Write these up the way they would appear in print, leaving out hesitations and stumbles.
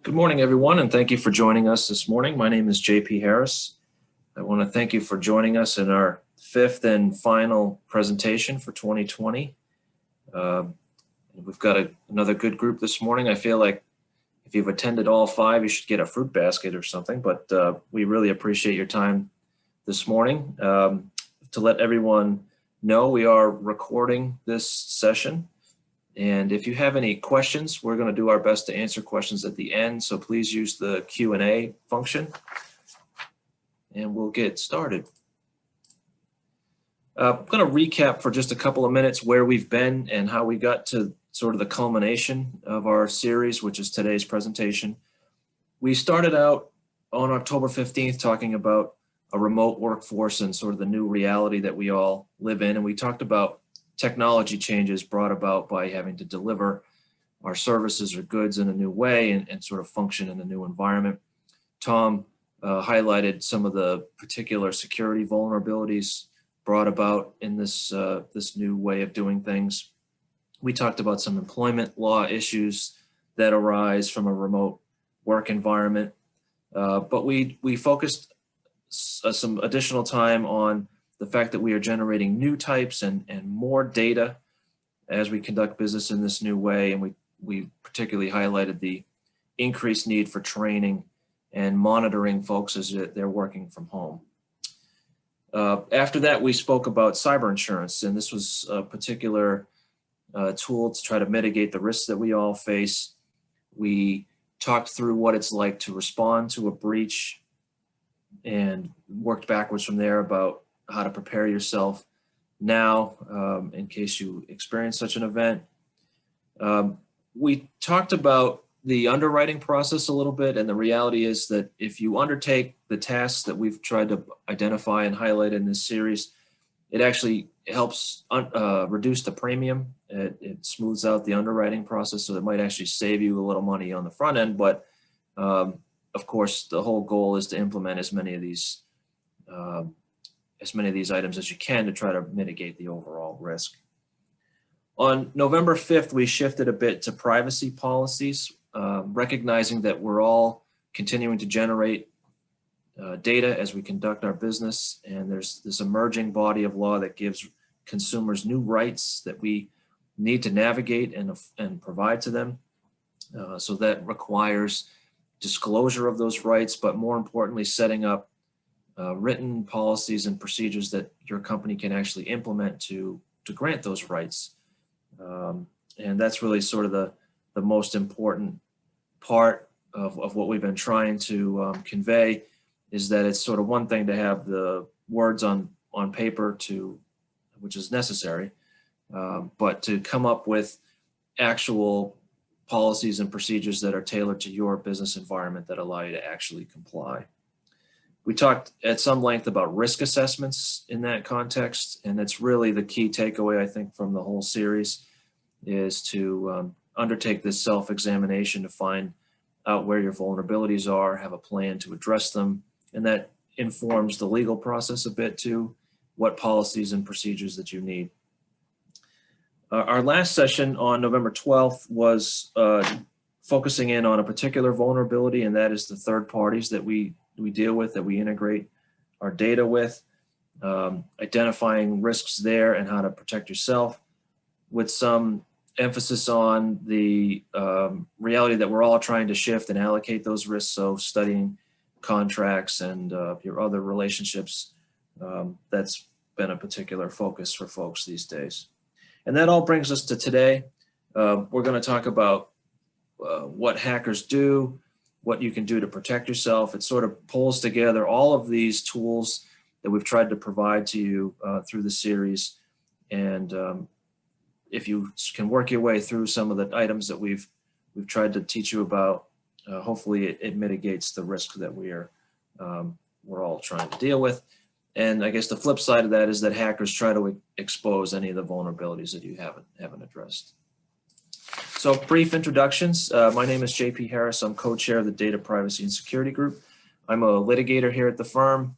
Good morning, everyone, and thank you for joining us this morning. My name is JP Harris. I want to thank you for joining us in our fifth and final presentation for 2020. We've got another good group this morning. I feel like if you've attended all five, you should get a fruit basket or something, but we really appreciate your time this morning. To let everyone know, we are recording this session. And if you have any questions, we're going to do our best to answer questions at the end. So please use the Q&A function and we'll get started. I'm going to recap for just a couple of minutes where we've been and how we got to sort of the culmination of our series, which is today's presentation. We started out on October 15th talking about a remote workforce and sort of the new reality that we all live in. And we talked about technology changes brought about by having to deliver our services or goods in a new way and sort of function in a new environment. Tom highlighted some of the particular security vulnerabilities brought about in this new way of doing things. We talked about some employment law issues that arise from a remote work environment, but we focused some additional time on the fact that we are generating new types and more data as we conduct business in this new way. And we particularly highlighted the increased need for training and monitoring folks as they're working from home. After that, we spoke about cyber insurance, and this was a particular tool to try to mitigate the risks that we all face. We talked through what it's like to respond to a breach and worked backwards from there about how to prepare yourself now in case you experience such an event. We talked about the underwriting process a little bit, and the reality is that if you undertake the tasks that we've tried to identify and highlight in this series, it actually helps reduce the premium. It smooths out the underwriting process, so it might actually save you a little money on the front end. But of course, the whole goal is to implement as many of these items as you can to try to mitigate the overall risk. On November 5th, we shifted a bit to privacy policies, recognizing that we're all continuing to generate data as we conduct our business, and there's this emerging body of law that gives consumers new rights that we need to navigate and provide to them. So that requires disclosure of those rights, but more importantly, setting up written policies and procedures that your company can actually implement to grant those rights. And that's really sort of the most important part of what we've been trying to convey, is that it's sort of one thing to have the words on paper which is necessary, but to come up with actual policies and procedures that are tailored to your business environment that allow you to actually comply. We talked at some length about risk assessments in that context, and that's really the key takeaway, I think, from the whole series, is to undertake this self-examination to find out where your vulnerabilities are, have a plan to address them, and that informs the legal process a bit too, what policies and procedures that you need. Our last session on November 12th was focusing in on a particular vulnerability, and that is the third parties that we deal with, that we integrate our data with, identifying risks there and how to protect yourself, with some emphasis on the reality that we're all trying to shift and allocate those risks. So studying contracts and your other relationships, that's been a particular focus for folks these days. And that all brings us to today. We're going to talk about what hackers do, what you can do to protect yourself. It sort of pulls together all of these tools that we've tried to provide to you through the series. And if you can work your way through some of the items that we've tried to teach you about, hopefully it mitigates the risk that we're all trying to deal with. And I guess the flip side of that is that hackers try to expose any of the vulnerabilities that you haven't addressed. So brief introductions. My name is JP Harris. I'm co-chair of the Data Privacy and Security Group. I'm a litigator here at the firm.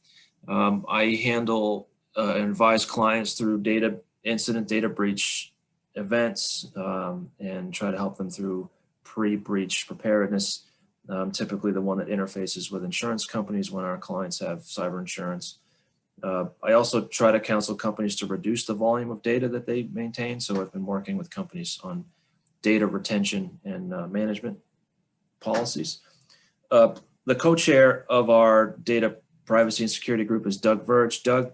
I handle and advise clients through data breach events and try to help them through pre-breach preparedness typically the one that interfaces with insurance companies when our clients have cyber insurance. I also try to counsel companies to reduce the volume of data that they maintain. So I've been working with companies on data retention and management policies. The co-chair of our data privacy and security group is Doug Verge. Doug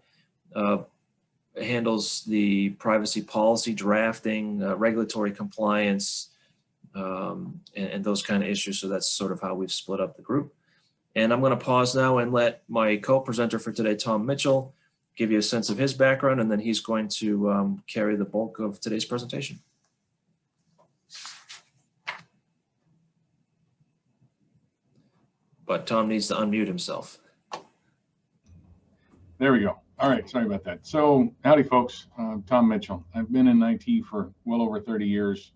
handles the privacy policy drafting, regulatory compliance, and those kind of issues. So that's sort of how we've split up the group. And I'm going to pause now and let my co-presenter for today, Tom Mitchell, give you a sense of his background, and then he's going to carry the bulk of today's presentation. But Tom needs to unmute himself. There we go. All right, sorry about that. So howdy folks, Tom Mitchell. I've been in IT for well over 30 years.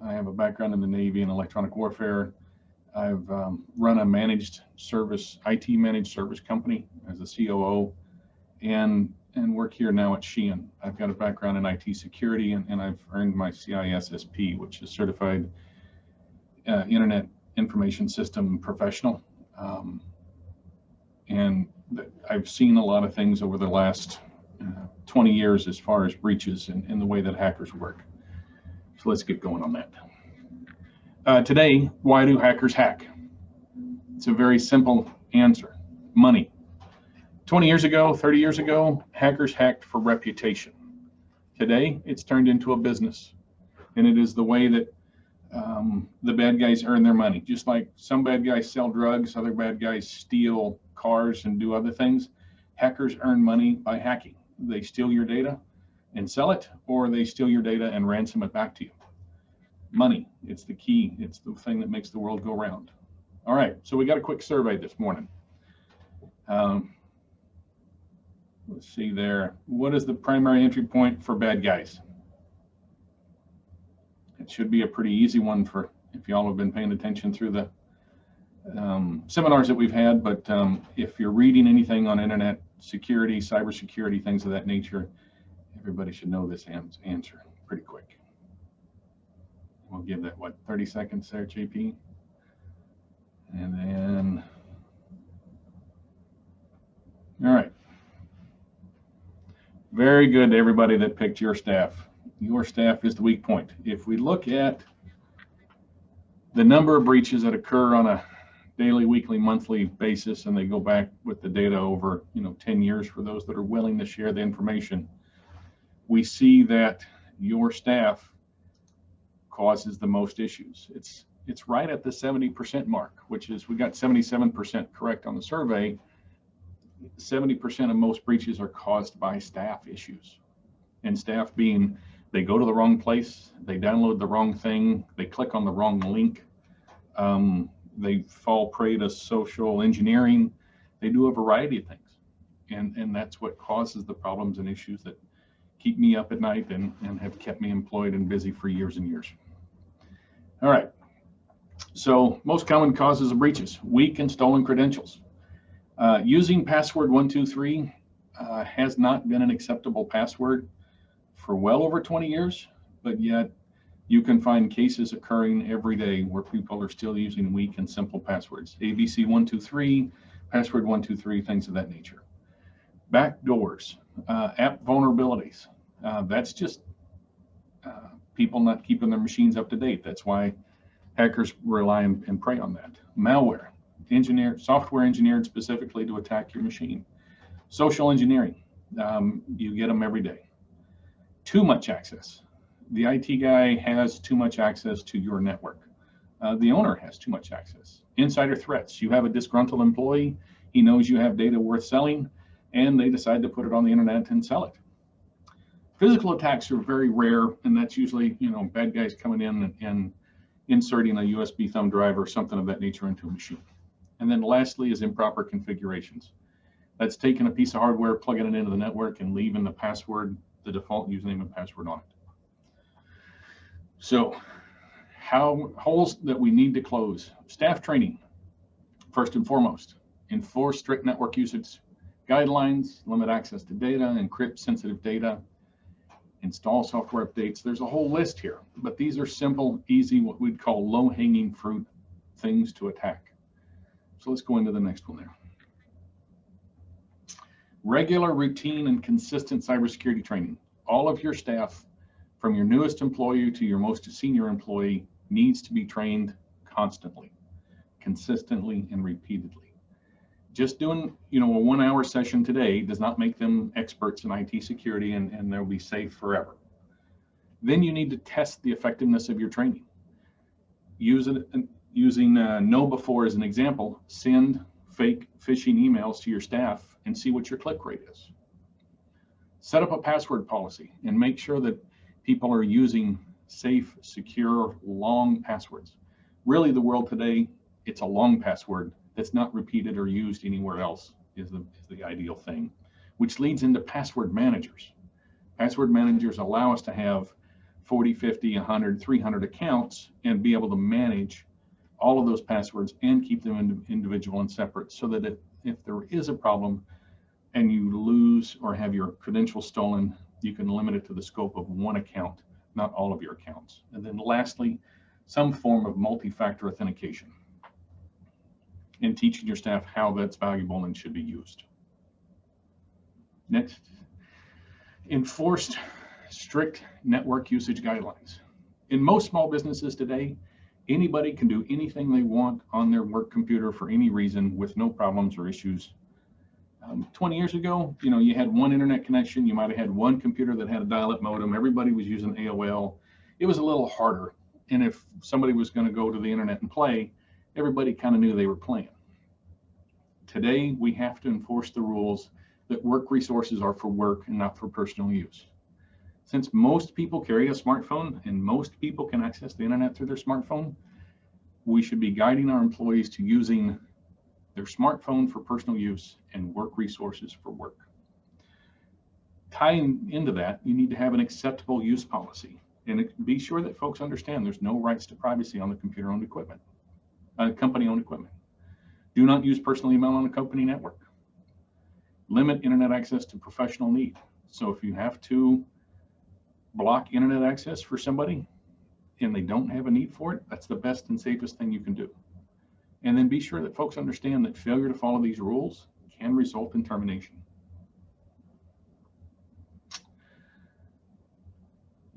I have a background in the Navy and electronic warfare. I've run a managed service, IT managed service company as a COO, and work here now at Sheehan. I've got a background in IT security, and I've earned my CISSP, which is Certified Internet Information System Professional. And I've seen a lot of things over the last 20 years as far as breaches and the way that hackers work. So let's get going on that. Today, why do hackers hack? It's a very simple answer: money. 20 years ago, 30 years ago, hackers hacked for reputation. Today, it's turned into a business, and it is the way that the bad guys earn their money. Just like some bad guys sell drugs, other bad guys steal cars and do other things, hackers earn money by hacking. They steal your data and sell it, or they steal your data and ransom it back to you. Money, it's the key. It's the thing that makes the world go round. All right, so we got a quick survey this morning. Let's see there. What is the primary entry point for bad guys? It should be a pretty easy one for if y'all have been paying attention through the seminars that we've had, but if you're reading anything on internet security, cybersecurity, things of that nature, everybody should know this answer pretty quick. We'll give that, what, 30 seconds there, JP? And then, all right. Very good to everybody that picked your staff. Your staff is the weak point. If we look at the number of breaches that occur on a daily, weekly, monthly basis, and they go back with the data over 10 years for those that are willing to share the information, we see that your staff causes the most issues. It's right at the 70% mark, which is, we got 77% correct on the survey. 70% of most breaches are caused by staff issues, and staff being they go to the wrong place, they download the wrong thing, they click on the wrong link, they fall prey to social engineering, they do a variety of things, and that's what causes the problems and issues that keep me up at night and have kept me employed and busy for years and years. All right, so most common causes of breaches: weak and stolen credentials. Using password 123 has not been an acceptable password for well over 20 years, but yet you can find cases occurring every day where people are still using weak and simple passwords. ABC 123, password 123, things of that nature. Backdoors, app vulnerabilities. That's just people not keeping their machines up to date. That's why hackers rely and prey on that. Malware. Software engineered specifically to attack your machine. Social engineering, you get them every day. Too much access. The IT guy has too much access to your network. The owner has too much access. Insider threats. You have a disgruntled employee, he knows you have data worth selling, and they decide to put it on the internet and sell it. Physical attacks are very rare, and that's usually, bad guys coming in and inserting a USB thumb drive or something of that nature into a machine. And then lastly is improper configurations. That's taking a piece of hardware, plugging it into the network, and leaving the password, the default username and password on it. So holes that we need to close. Staff training, first and foremost. Enforce strict network usage guidelines, limit access to data, encrypt sensitive data, install software updates. There's a whole list here, but these are simple, easy, what we'd call low-hanging fruit things to attack. So let's go into the next one there. Regular, routine, and consistent cybersecurity training. All of your staff, from your newest employee to your most senior employee, needs to be trained constantly, consistently, and repeatedly. Just doing, a 1-hour session today does not make them experts in IT security and they'll be safe forever. Then you need to test the effectiveness of your training. Using KnowBe4 as an example, send fake phishing emails to your staff and see what your click rate is. Set up a password policy and make sure that people are using safe, secure, long passwords. Really, the world today, it's a long password that's not repeated or used anywhere else is the ideal thing, which leads into password managers. Password managers allow us to have 40, 50, 100, 300 accounts and be able to manage all of those passwords and keep them individual and separate, so that if there is a problem and you lose or have your credentials stolen, you can limit it to the scope of one account, not all of your accounts. And then lastly, some form of multi-factor authentication, and teaching your staff how that's valuable and should be used. Next, enforced strict network usage guidelines. In most small businesses today, anybody can do anything they want on their work computer for any reason with no problems or issues. 20 years ago, you had one internet connection, you might have had one computer that had a dial-up modem, everybody was using AOL. It was a little harder. And if somebody was going to go to the internet and play, everybody kind of knew they were playing. Today, we have to enforce the rules that work resources are for work and not for personal use. Since most people carry a smartphone and most people can access the internet through their smartphone, we should be guiding our employees to using their smartphone for personal use and work resources for work. Tying into that, you need to have an acceptable use policy, and be sure that folks understand there's no rights to privacy on the computer-owned equipment, company-owned equipment. Do not use personal email on a company network. Limit internet access to professional need. So if you have to block internet access for somebody and they don't have a need for it, that's the best and safest thing you can do. And then be sure that folks understand that failure to follow these rules can result in termination.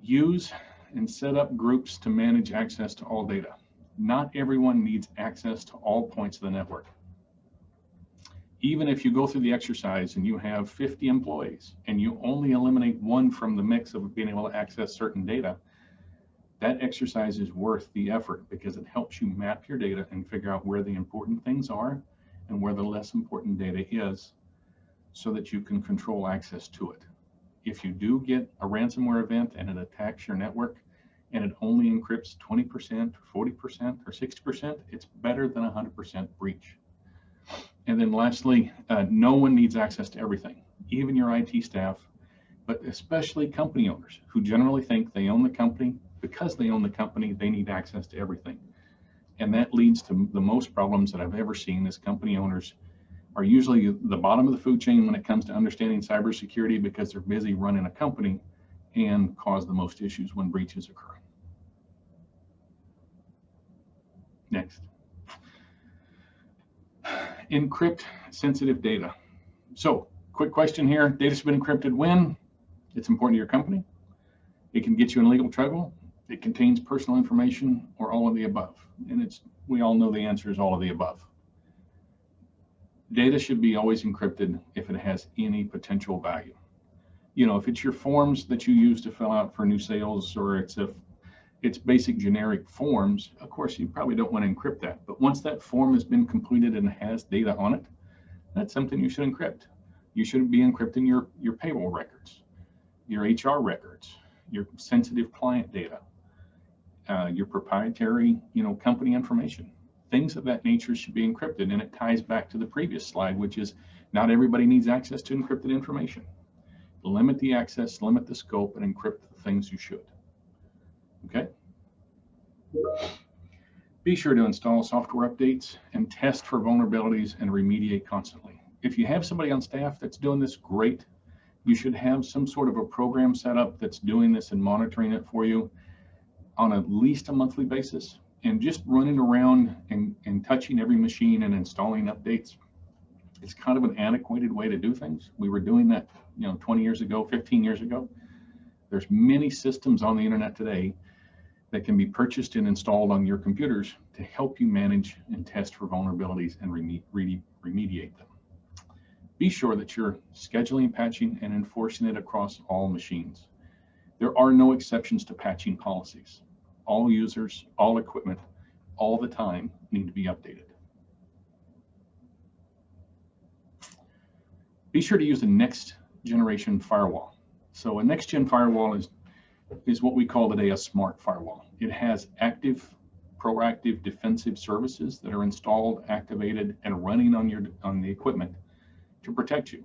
Use and set up groups to manage access to all data. Not everyone needs access to all points of the network. Even if you go through the exercise and you have 50 employees and you only eliminate one from the mix of being able to access certain data, that exercise is worth the effort because it helps you map your data and figure out where the important things are and where the less important data is, so that you can control access to it. If you do get a ransomware event and it attacks your network and it only encrypts 20%, 40%, or 60%, it's better than 100% breach. And then lastly, no one needs access to everything, even your IT staff, but especially company owners who generally think they own the company. Because they own the company, they need access to everything. And that leads to the most problems that I've ever seen. Is company owners are usually the bottom of the food chain when it comes to understanding cybersecurity, because they're busy running a company, and cause the most issues when breaches occur. Next. Encrypt sensitive data. So, quick question here. Data's been encrypted when? It's important to your company. It can get you in legal trouble. It contains personal information, or all of the above. And we all know the answer is all of the above. Data should be always encrypted if it has any potential value. If it's your forms that you use to fill out for new sales, or it's basic generic forms, of course you probably don't want to encrypt that. But once that form has been completed and has data on it, that's something you should encrypt. You shouldn't be encrypting your payroll records, your HR records, your sensitive client data, your proprietary, company information. Things of that nature should be encrypted, and it ties back to the previous slide, which is not everybody needs access to encrypted information. Limit the access, limit the scope, and encrypt the things you should. Okay? Be sure to install software updates and test for vulnerabilities and remediate constantly. If you have somebody on staff that's doing this, great. You should have some sort of a program set up that's doing this and monitoring it for you on at least a monthly basis. And just running around and touching every machine and installing updates, it's kind of an antiquated way to do things. We were doing that, 20 years ago, 15 years ago. There's many systems on the internet today that can be purchased and installed on your computers to help you manage and test for vulnerabilities and remediate them. Be sure that you're scheduling patching and enforcing it across all machines. There are no exceptions to patching policies. All users, all equipment, all the time need to be updated. Be sure to use the next generation firewall. So a next gen firewall is what we call today a smart firewall. It has active, proactive defensive services that are installed, activated, and running on the equipment to protect you.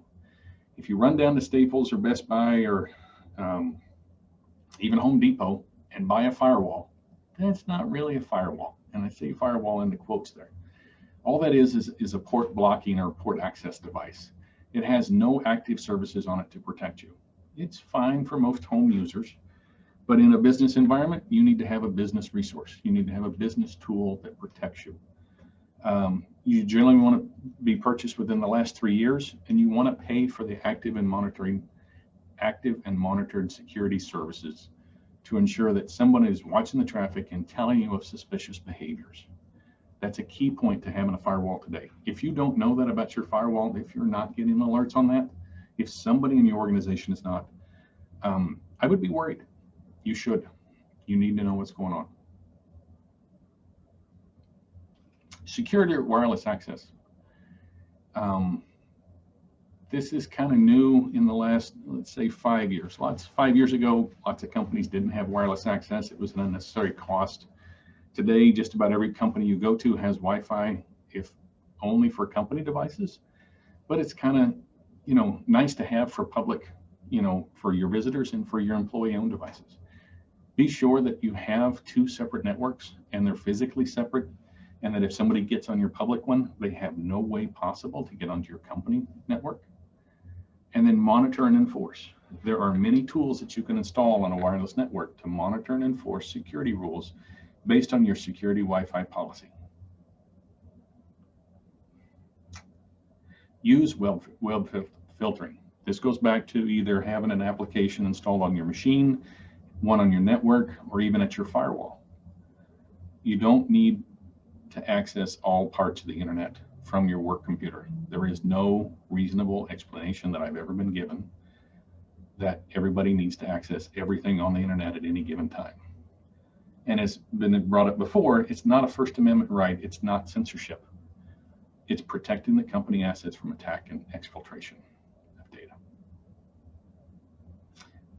If you run down to Staples or Best Buy or even Home Depot and buy a firewall, that's not really a firewall. And I say firewall in the quotes there. All that is a port blocking or port access device. It has no active services on it to protect you. It's fine for most home users, but in a business environment, you need to have a business resource. You need to have a business tool that protects you. You generally want to be purchased within the last 3 years, and you want to pay for the active and monitored security services to ensure that someone is watching the traffic and telling you of suspicious behaviors. That's a key point to having a firewall today. If you don't know that about your firewall, if you're not getting alerts on that, if somebody in your organization is not, I would be worried. You should. You need to know what's going on. Security wireless access. This is kind of new in the last, let's say, 5 years. 5 years ago, lots of companies didn't have wireless access. It was an unnecessary cost. Today, just about every company you go to has Wi-Fi, if only for company devices. But it's kind of, nice to have for public, for your visitors and for your employee-owned devices. Be sure that you have 2 separate networks and they're physically separate, and that if somebody gets on your public one, they have no way possible to get onto your company network. And then monitor and enforce. There are many tools that you can install on a wireless network to monitor and enforce security rules based on your security Wi-Fi policy. Use web filtering. This goes back to either having an application installed on your machine, one on your network, or even at your firewall. You don't need to access all parts of the internet from your work computer. There is no reasonable explanation that I've ever been given that everybody needs to access everything on the internet at any given time. And as been brought up before, it's not a First Amendment right. It's not censorship. It's protecting the company assets from attack and exfiltration of data.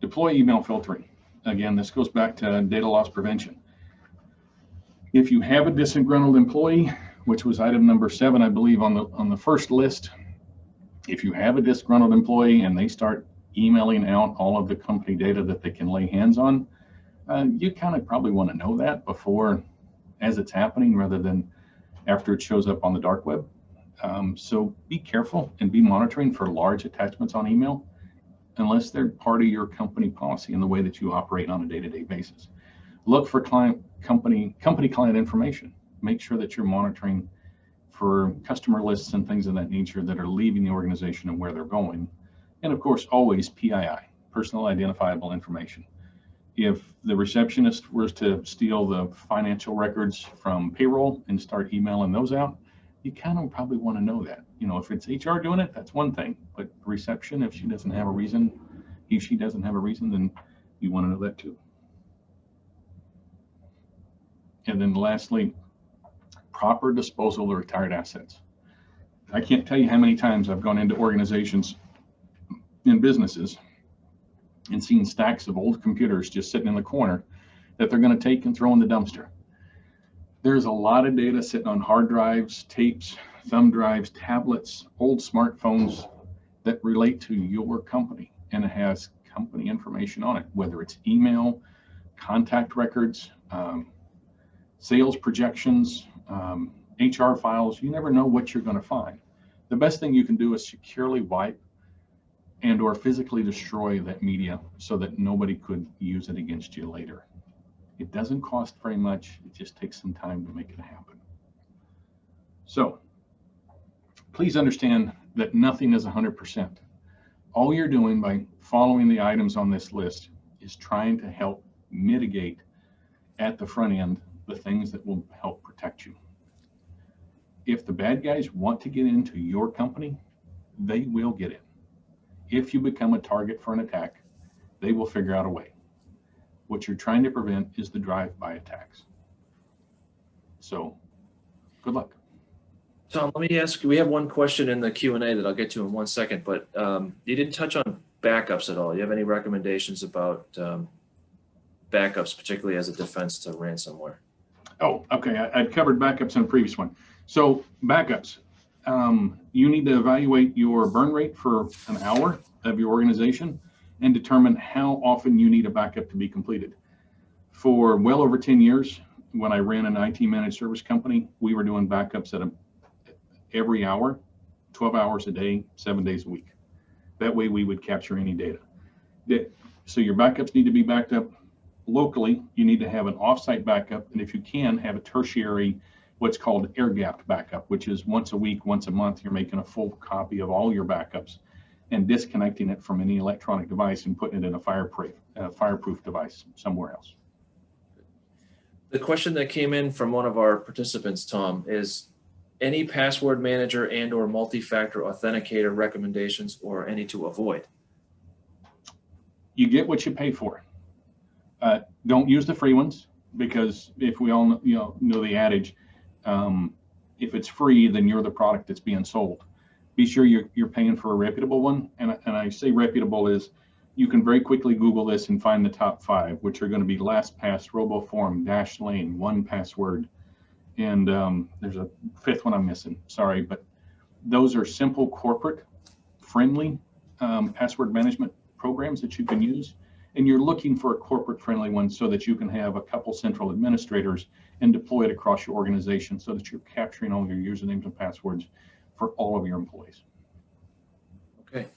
Deploy email filtering. Again, this goes back to data loss prevention. If you have a disgruntled employee, which was item number 7, I believe, on the first list, if you have a disgruntled employee and they start emailing out all of the company data that they can lay hands on, you kind of probably want to know that before, as it's happening, rather than after it shows up on the dark web. So be careful and be monitoring for large attachments on email, unless they're part of your company policy and the way that you operate on a day-to-day basis. Look for company client information. Make sure that you're monitoring for customer lists and things of that nature that are leaving the organization and where they're going. And of course, always PII, personal identifiable information. If the receptionist was to steal the financial records from payroll and start emailing those out, you kind of probably want to know that. If it's HR doing it, that's one thing. But reception, if she doesn't have a reason, then you want to know that too. And then lastly, proper disposal of retired assets. I can't tell you how many times I've gone into organizations in businesses and seen stacks of old computers just sitting in the corner that they're going to take and throw in the dumpster. There's a lot of data sitting on hard drives, tapes, thumb drives, tablets, old smartphones that relate to your company, and it has company information on it, whether it's email, contact records, sales projections, HR files. You never know what you're going to find. The best thing you can do is securely wipe and or physically destroy that media so that nobody could use it against you later. It doesn't cost very much. It just takes some time to make it happen. So please understand that nothing is 100%. All you're doing by following the items on this list is trying to help mitigate at the front end the things that will help protect you. If the bad guys want to get into your company, they will get in. If you become a target for an attack, they will figure out a way. What you're trying to prevent is the drive-by attacks. So good luck. Tom, let me ask you, we have one question in the Q&A that I'll get to in 1 second, but you didn't touch on backups at all. You have any recommendations about backups, particularly as a defense to ransomware? Oh, okay. I'd covered backups in a previous one. So backups, you need to evaluate your burn rate for an hour of your organization and determine how often you need a backup to be completed. For well over 10 years, when I ran an IT managed service company, we were doing backups at every hour, 12 hours a day, 7 days a week. That way we would capture any data. So your backups need to be backed up locally. You need to have an offsite backup, and if you can, have a tertiary, what's called air-gapped backup, which is once a week, once a month, you're making a full copy of all your backups and disconnecting it from any electronic device and putting it in a fireproof device somewhere else. The question that came in from one of our participants, Tom, is any password manager and or multi-factor authenticator recommendations or any to avoid? You get what you pay for. Don't use the free ones, because if we all know the adage, if it's free, then you're the product that's being sold. Be sure you're paying for a reputable one. And I say reputable is, you can very quickly Google this and find the top 5, which are going to be LastPass, RoboForm, Dashlane, 1Password, and there's a 5th one I'm missing. Sorry, but those are simple corporate friendly password management programs that you can use. And you're looking for a corporate friendly one so that you can have a couple central administrators and deploy it across your organization so that you're capturing all your usernames and passwords for all of your employees. Okay.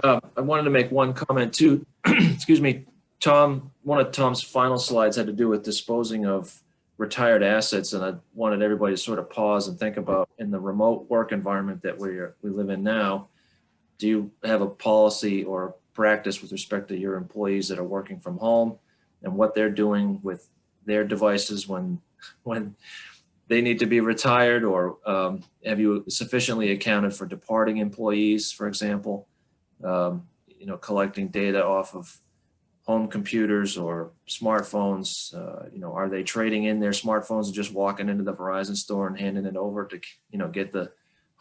I wanted to make one comment too. Excuse me, Tom, one of Tom's final slides had to do with disposing of retired assets. And I wanted everybody to sort of pause and think about, in the remote work environment that we live in now, do you have a policy or practice with respect to your employees that are working from home and what they're doing with their devices when they need to be retired? Or have you sufficiently accounted for departing employees, for example, collecting data off of home computers or smartphones? Are they trading in their smartphones and just walking into the Verizon store and handing it over to, get the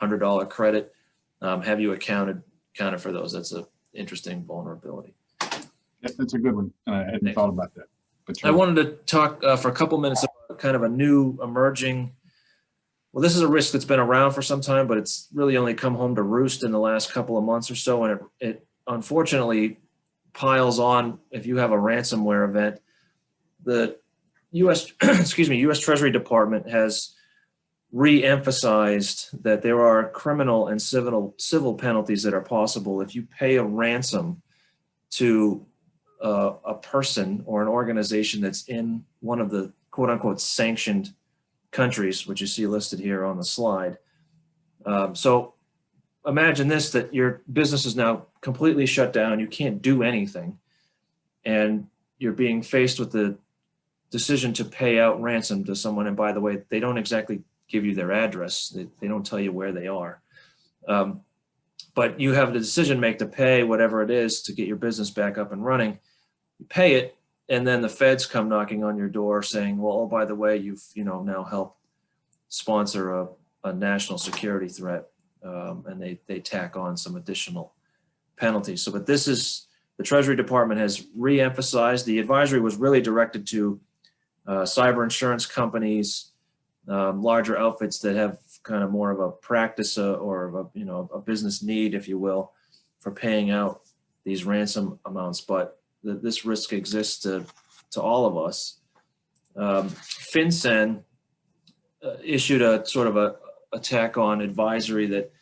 $100 credit? Have you accounted for those? That's a interesting vulnerability. That's a good one. I hadn't thought about that. But I wanted to talk for a couple minutes about kind of a new emerging, well, this is a risk that's been around for some time, but it's really only come home to roost in the last couple of months or so. And it unfortunately piles on if you have a ransomware event. The U.S. U.S. Treasury Department has re-emphasized that there are criminal and civil penalties that are possible if you pay a ransom to a person or an organization that's in one of the quote unquote sanctioned countries, which you see listed here on the slide. So imagine this, that your business is now completely shut down. You can't do anything. And you're being faced with the decision to pay out ransom to someone. And by the way, they don't exactly give you their address. They don't tell you where they are. But you have the decision to make to pay whatever it is to get your business back up and running. You pay it, and then the feds come knocking on your door saying, well, oh, by the way, you've now helped sponsor a national security threat, and they tack on some additional penalties. So, but this is, the Treasury Department has re-emphasized. The advisory was really directed to cyber insurance companies, larger outfits that have kind of more of a practice or a business need, if you will, for paying out these ransom amounts. But this risk exists to all of us. FinCEN issued a sort of a tack on advisory that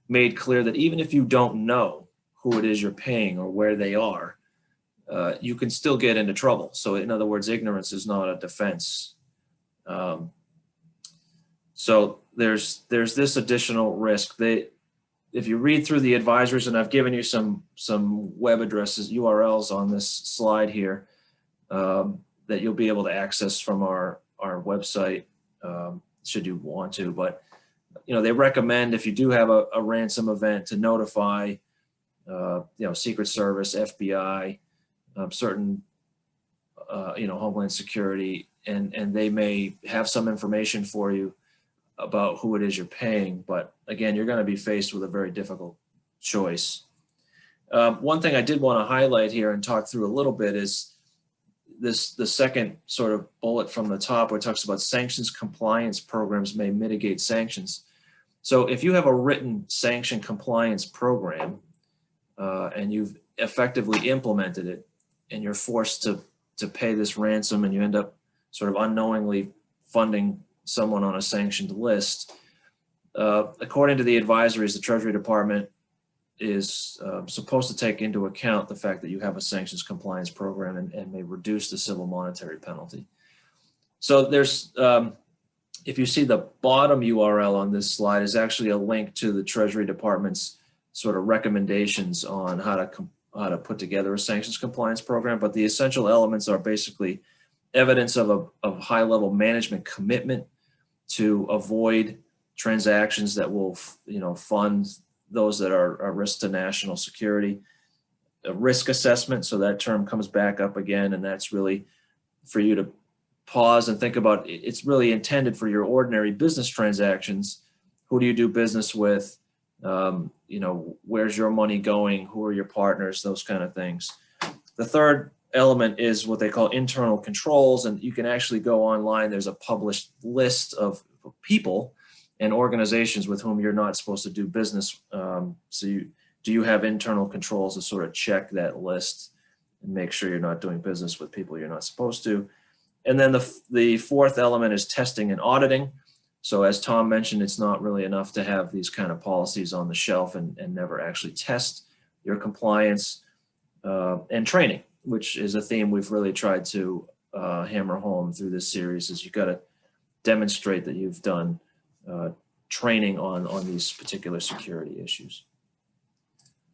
made clear that even if you don't know who it is you're paying or where they are, you can still get into trouble. So in other words, ignorance is not a defense. So there's this additional risk. If you read through the advisories, and I've given you some web addresses, URLs on this slide here, that you'll be able to access from our website, should you want to. But they recommend, if you do have a ransom event, to notify Secret Service, FBI, certain Homeland Security, and they may have some information for you about who it is you're paying. But again, you're going to be faced with a very difficult choice. One thing I did want to highlight here and talk through a little bit is the second sort of bullet from the top, where it talks about sanctions compliance programs may mitigate sanctions. So if you have a written sanction compliance program and you've effectively implemented it, and you're forced to pay this ransom, and you end up sort of unknowingly funding someone on a sanctioned list, according to the advisories, the Treasury Department is supposed to take into account the fact that you have a sanctions compliance program and may reduce the civil monetary penalty. So there's, if you see the bottom URL on this slide, is actually a link to the Treasury Department's sort of recommendations on how to put together a sanctions compliance program. But the essential elements are basically evidence of a high-level management commitment to avoid transactions that will, fund those that are a risk to national security. A risk assessment, so that term comes back up again, and that's really for you to pause and think about. It's really intended for your ordinary business transactions. Who do you do business with? Where's your money going? Who are your partners? Those kind of things. The third element is what they call internal controls, and you can actually go online. There's a published list of people and organizations with whom you're not supposed to do business. Do you have internal controls to sort of check that list and make sure you're not doing business with people you're not supposed to? And then the fourth element is testing and auditing. So as Tom mentioned, it's not really enough to have these kind of policies on the shelf and never actually test your compliance, and training, which is a theme we've really tried to hammer home through this series, is you've got to demonstrate that you've done training on these particular security issues.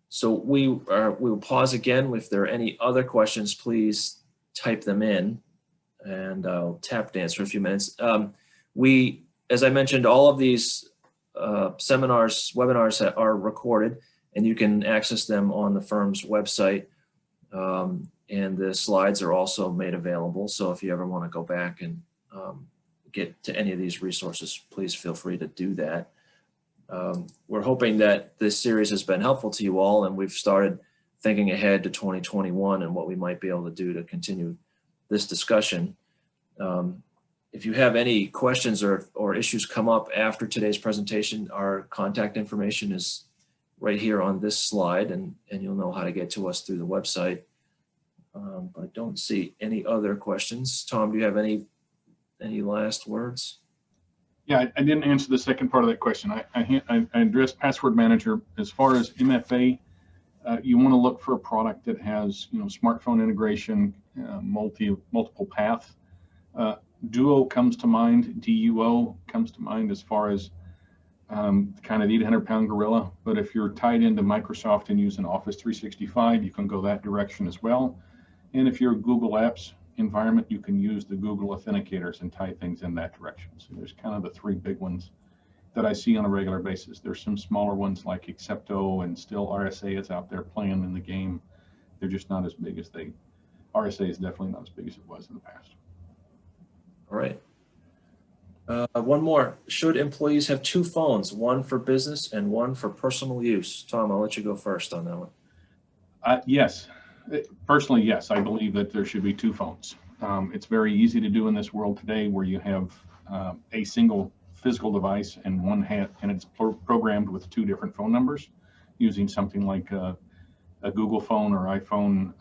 So we will pause again. If there are any other questions, please type them in, and I'll tap dance for a few minutes. As I mentioned, all of these webinars are recorded, and you can access them on the firm's website. And the slides are also made available. So if you ever want to go back and get to any of these resources, please feel free to do that. We're hoping that this series has been helpful to you all, and we've started thinking ahead to 2021 and what we might be able to do to continue this discussion. If you have any questions or issues come up after today's presentation, our contact information is right here on this slide, and you'll know how to get to us through the website. But I don't see any other questions. Tom, do you have any last words? Yeah, I didn't answer the second part of that question. I addressed password manager. As far as MFA, you want to look for a product that has smartphone integration, multiple path. Duo comes to mind. DUO comes to mind as far as kind of the 800-pound gorilla. But if you're tied into Microsoft and using Office 365, you can go that direction as well. And if you're a Google Apps environment, you can use the Google authenticators and tie things in that direction. So there's kind of the three big ones that I see on a regular basis. There's some smaller ones like Accepto, and still RSA is out there playing in the game. They're just not as big as RSA is definitely not as big as it was in the past. All right. One more. Should employees have two phones, one for business and one for personal use? Tom, I'll let you go first on that one. Yes. Personally, yes. I believe that there should be two phones. It's very easy to do in this world today, where you have a single physical device and and it's programmed with two different phone numbers using something like a Google phone or iPhone.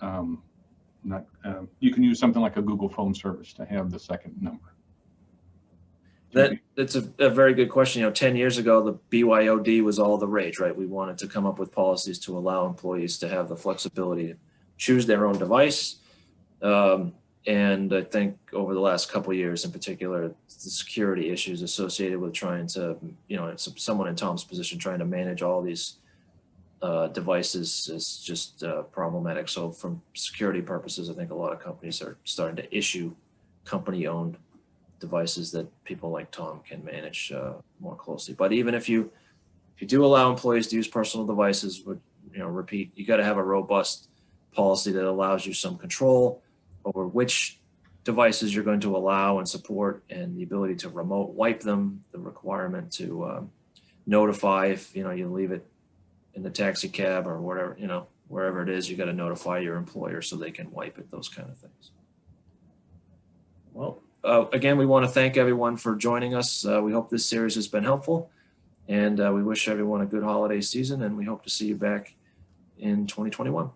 You can use something like a Google phone service to have the second number. That's a very good question. 10 years ago, the BYOD was all the rage, right? We wanted to come up with policies to allow employees to have the flexibility choose their own device. And I think over the last couple of years in particular, the security issues associated with trying to, someone in Tom's position trying to manage all these devices is just problematic. So from security purposes, I think a lot of companies are starting to issue company-owned devices that people like Tom can manage more closely. But even if you do allow employees to use personal devices, repeat, you got to have a robust policy that allows you some control over which devices you're going to allow and support, and the ability to remote wipe them, the requirement to notify if you leave it in the taxi cab or whatever, wherever it is, you got to notify your employer so they can wipe it, those kind of things. Well, again, we want to thank everyone for joining us. We hope this series has been helpful, and we wish everyone a good holiday season, and we hope to see you back in 2021.